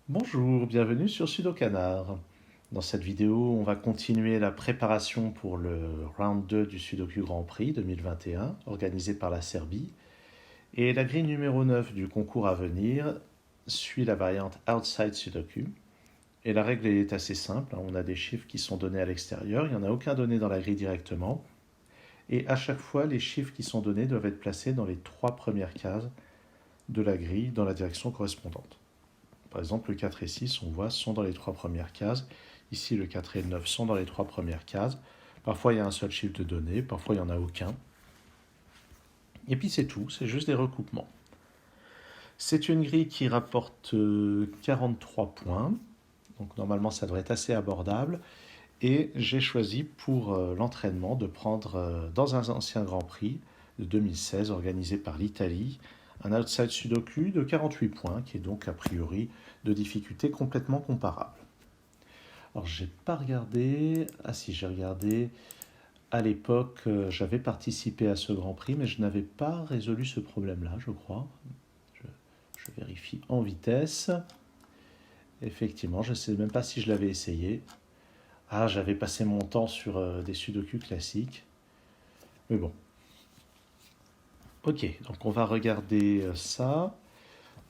Bonjour, bienvenue sur Sudokanar. Dans cette vidéo, on va continuer la préparation pour le round 2 du Sudoku Grand Prix 2021, organisé par la Serbie. Et la grille numéro 9 du concours à venir suit la variante Outside Sudoku. Et la règle est assez simple, on a des chiffres qui sont donnés à l'extérieur, il n'y en a aucun donné dans la grille directement. Et à chaque fois, les chiffres qui sont donnés doivent être placés dans les 3 premières cases de la grille dans la direction correspondante. Par exemple, le 4 et 6, on voit, sont dans les 3 premières cases. Ici, le 4 et le 9 sont dans les 3 premières cases. Parfois, il y a un seul chiffre de données, parfois, il n'y en a aucun. Et puis, c'est tout, c'est juste des recoupements. C'est une grille qui rapporte 43 points. Donc, normalement, ça devrait être assez abordable. Et j'ai choisi pour l'entraînement de prendre, dans un ancien Grand Prix de 2016, organisé par l'Italie, un outside sudoku de 48 points, qui est donc a priori de difficulté complètement comparable. Alors, j'ai pas regardé. Ah si, j'ai regardé. À l'époque, j'avais participé à ce Grand Prix, mais je n'avais pas résolu ce problème-là, je crois. Je, je vérifie en vitesse. Effectivement, je ne sais même pas si je l'avais essayé. Ah, j'avais passé mon temps sur des sudoku classiques. Mais bon. Ok, donc on va regarder ça.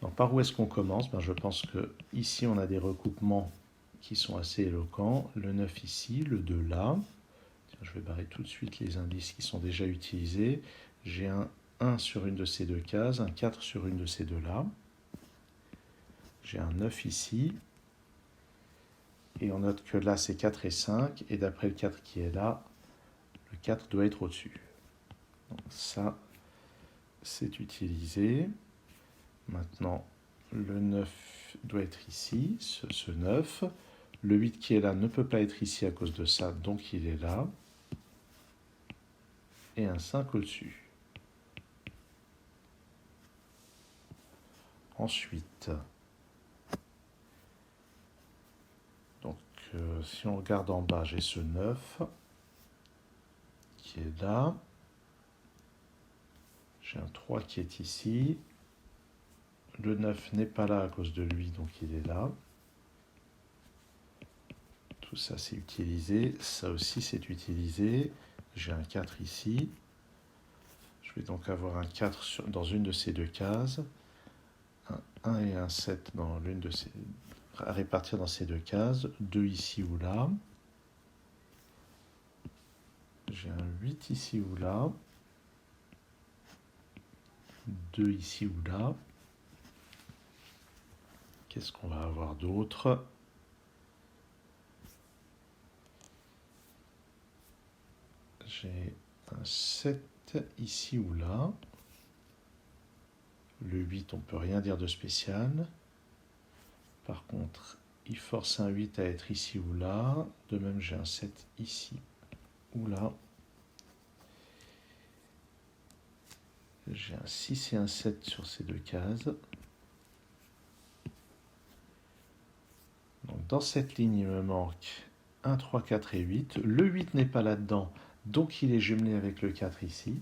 Donc, par où est-ce qu'on commence? Je pense que ici on a des recoupements qui sont assez éloquents. Le 9 ici, le 2 là. Tiens, je vais barrer tout de suite les indices qui sont déjà utilisés. J'ai un 1 sur une de ces deux cases, un 4 sur une de ces deux-là. J'ai un 9 ici. Et on note que là c'est 4 et 5. Et d'après le 4 qui est là, le 4 doit être au-dessus. Donc ça, c'est utilisé. Maintenant, le 9 doit être ici, ce 9. Le 8 qui est là ne peut pas être ici à cause de ça, donc il est là. Et un 5 au-dessus. Ensuite, donc si on regarde en bas, j'ai ce 9 qui est là. J'ai un 3 qui est ici. Le 9 n'est pas là à cause de lui, donc il est là. Tout ça c'est utilisé. Ça aussi c'est utilisé. J'ai un 4 ici. Je vais donc avoir un 4 dans une de ces deux cases. Un 1 et un 7 dans l'une de ces, à répartir dans ces deux cases. 2 ici ou là. J'ai un 8 ici ou là. 2 ici ou là. Qu'est-ce qu'on va avoir d'autre? J'ai un 7 ici ou là. Le 8, on ne peut rien dire de spécial. Par contre, il force un 8 à être ici ou là. De même, j'ai un 7 ici ou là. J'ai un 6 et un 7 sur ces deux cases. Donc, dans cette ligne, il me manque 1, 3, 4 et 8. Le 8 n'est pas là-dedans, donc il est jumelé avec le 4 ici.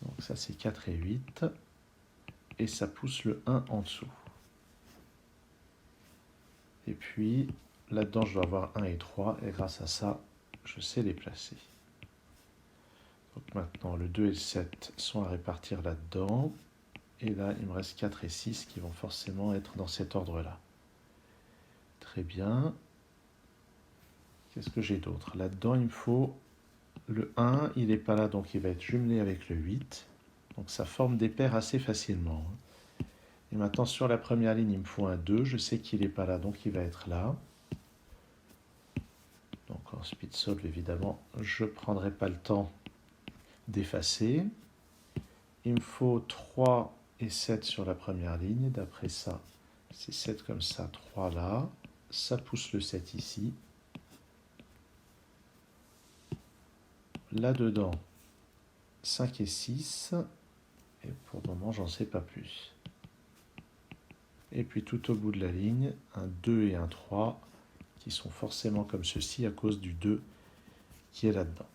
Donc ça, c'est 4 et 8. Et ça pousse le 1 en dessous. Et puis, là-dedans, je dois avoir 1 et 3. Et grâce à ça, je sais les placer. Donc maintenant, le 2 et le 7 sont à répartir là-dedans. Et là, il me reste 4 et 6 qui vont forcément être dans cet ordre-là. Très bien. Qu'est-ce que j'ai d'autre? Là-dedans, il me faut le 1. Il n'est pas là, donc il va être jumelé avec le 8. Donc ça forme des paires assez facilement. Et maintenant, sur la première ligne, il me faut un 2. Je sais qu'il n'est pas là, donc il va être là. Donc en speed solve, évidemment, je ne prendrai pas le temps d'effacer. Il me faut 3 et 7 sur la première ligne. D'après ça, c'est 7 comme ça, 3 là. Ça pousse le 7 ici. Là-dedans, 5 et 6. Et pour le moment, j'en sais pas plus. Et puis tout au bout de la ligne, un 2 et un 3 qui sont forcément comme ceci à cause du 2 qui est là-dedans.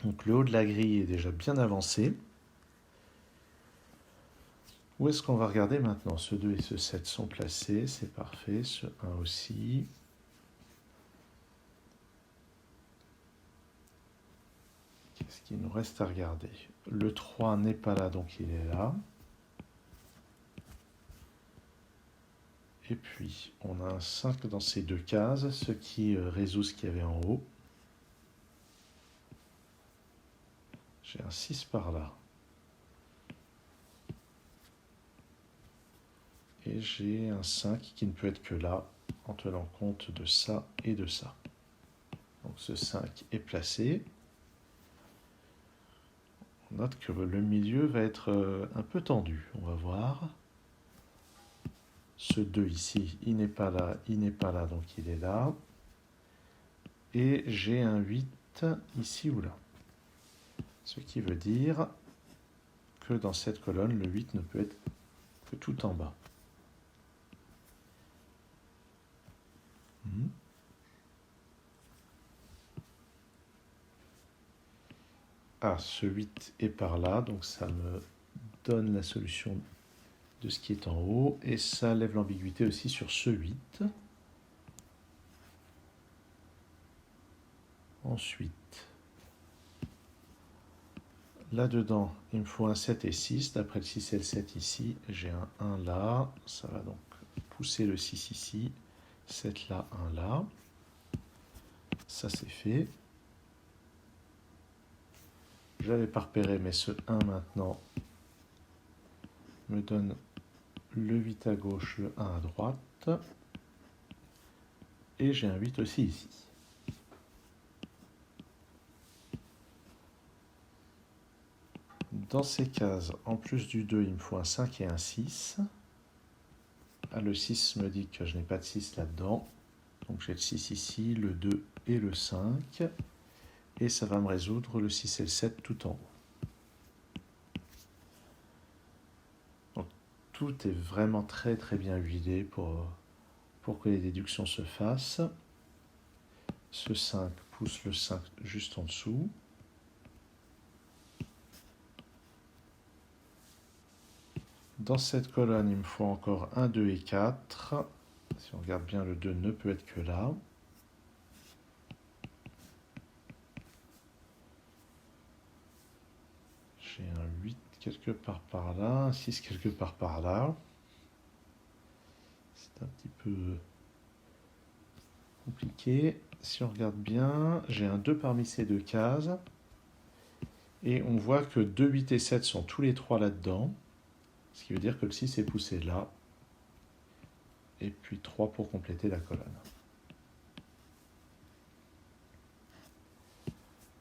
Donc le haut de la grille est déjà bien avancé. Où est-ce qu'on va regarder maintenant? Ce 2 et ce 7 sont placés, c'est parfait. Ce 1 aussi. Qu'est-ce qu'il nous reste à regarder? Le 3 n'est pas là, donc il est là. Et puis, on a un 5 dans ces deux cases, ce qui résout ce qu'il y avait en haut. J'ai un 6 par là. Et j'ai un 5 qui ne peut être que là, en tenant compte de ça et de ça. Donc ce 5 est placé. On note que le milieu va être un peu tendu, on va voir. Ce 2 ici, il n'est pas là, donc il est là. Et j'ai un 8 ici ou là. Ce qui veut dire que dans cette colonne, le 8 ne peut être que tout en bas. Ah, ce 8 est par là, donc ça me donne la solution de ce qui est en haut, et ça lève l'ambiguïté aussi sur ce 8. Ensuite, là-dedans, il me faut un 7 et 6. D'après le 6 et le 7 ici, j'ai un 1 là. Ça va donc pousser le 6 ici. 7 là, 1 là. Ça, c'est fait. Je l'avais pas repéré, mais ce 1 maintenant me donne le 8 à gauche, le 1 à droite. Et j'ai un 8 aussi ici. Dans ces cases, en plus du 2, il me faut un 5 et un 6. Ah, le 6 me dit que je n'ai pas de 6 là-dedans. Donc j'ai le 6 ici, le 2 et le 5. Et ça va me résoudre le 6 et le 7 tout en haut. Donc tout est vraiment très très bien huilé pour que les déductions se fassent. Ce 5 pousse le 5 juste en dessous. Dans cette colonne, il me faut encore 1, 2 et 4. Si on regarde bien, le 2 ne peut être que là. J'ai un 8 quelque part par là, un 6 quelque part par là. C'est un petit peu compliqué. Si on regarde bien, j'ai un 2 parmi ces deux cases. Et on voit que 2, 8 et 7 sont tous les trois là-dedans. Ce qui veut dire que le 6 est poussé là. Et puis 3 pour compléter la colonne.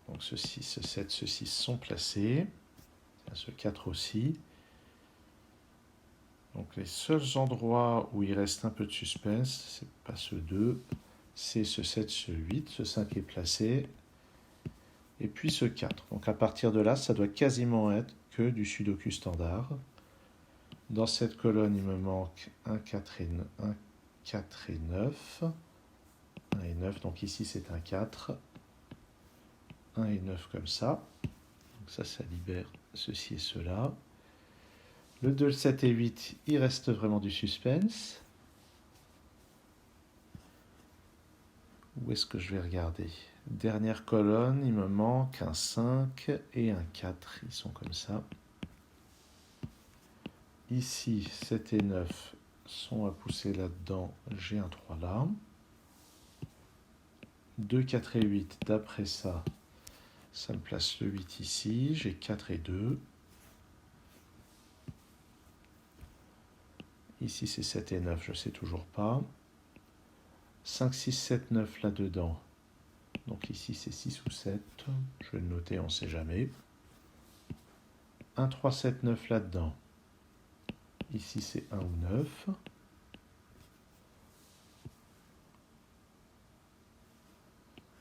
Donc ce 6, ce 7, ce 6 sont placés. Ce 4 aussi. Donc les seuls endroits où il reste un peu de suspense, c'est pas ce 2, c'est ce 7, ce 8, ce 5 est placé, et puis ce 4. Donc à partir de là, ça doit quasiment être que du sudoku standard. Dans cette colonne, il me manque 1, 4 et 9. 1 et 9, donc ici c'est un 4. 1 et 9 comme ça. Donc ça libère ceci et cela. Le 2, le 7 et 8, il reste vraiment du suspense. Où est-ce que je vais regarder? Dernière colonne, il me manque un 5 et un 4. Ils sont comme ça. Ici, 7 et 9 sont à pousser là-dedans. J'ai un 3 là. 2, 4 et 8, d'après ça, ça me place le 8 ici. J'ai 4 et 2. Ici, c'est 7 et 9, je ne sais toujours pas. 5, 6, 7, 9 là-dedans. Donc ici, c'est 6 ou 7. Je vais le noter, on ne sait jamais. 1, 3, 7, 9 là-dedans. Ici, c'est 1 ou 9.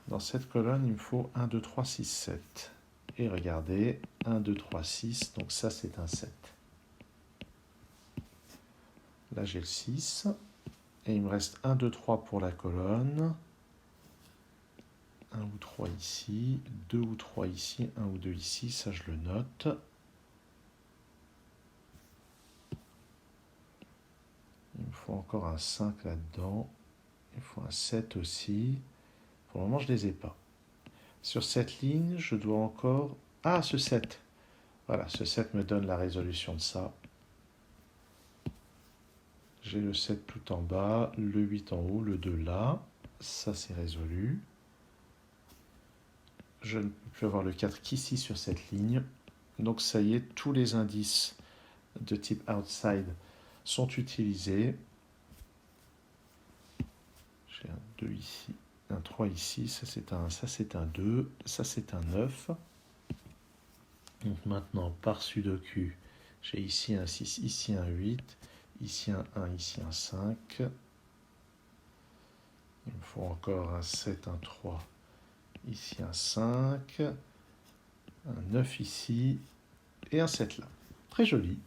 Dans cette colonne, il me faut 1, 2, 3, 6, 7. Et regardez, 1, 2, 3, 6. Donc ça, c'est un 7. Là, j'ai le 6. Et il me reste 1, 2, 3 pour la colonne. 1 ou 3 ici. 2 ou 3 ici. 1 ou 2 ici. Ça, je le note. faut encore un 5 là-dedans. Il faut un 7 aussi. Pour le moment, je ne les ai pas. Sur cette ligne, je dois encore... Ah, ce 7. Voilà, ce 7 me donne la résolution de ça. J'ai le 7 tout en bas, le 8 en haut, le 2 là. Ça, c'est résolu. Je ne peux avoir le 4 qu'ici sur cette ligne. Donc ça y est, tous les indices de type outside sont utilisés. J'ai un 2 ici, un 3 ici, ça c'est un 2, ça c'est un 9. Donc maintenant, par sudoku, j'ai ici un 6, ici un 8, ici un 1, ici un 5. Il me faut encore un 7, un 3, ici un 5, un 9 ici et un 7 là. Très joli.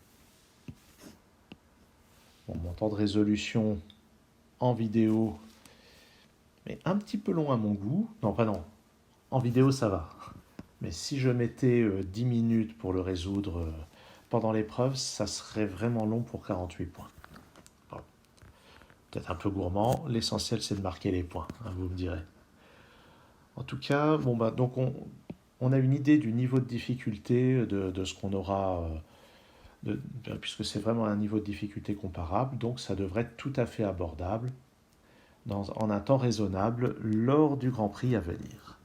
Bon, mon temps de résolution en vidéo est un petit peu long à mon goût. Non, pas non. En vidéo, ça va. Mais si je mettais 10 minutes pour le résoudre pendant l'épreuve, ça serait vraiment long pour 48 points. Bon. Peut-être un peu gourmand. L'essentiel, c'est de marquer les points, hein, vous me direz. En tout cas, bon, bah, donc on a une idée du niveau de difficulté de ce qu'on aura, puisque c'est vraiment un niveau de difficulté comparable, donc ça devrait être tout à fait abordable en un temps raisonnable lors du Grand Prix à venir.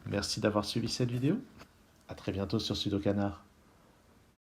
Merci d'avoir suivi cette vidéo. À très bientôt sur Sudocanard.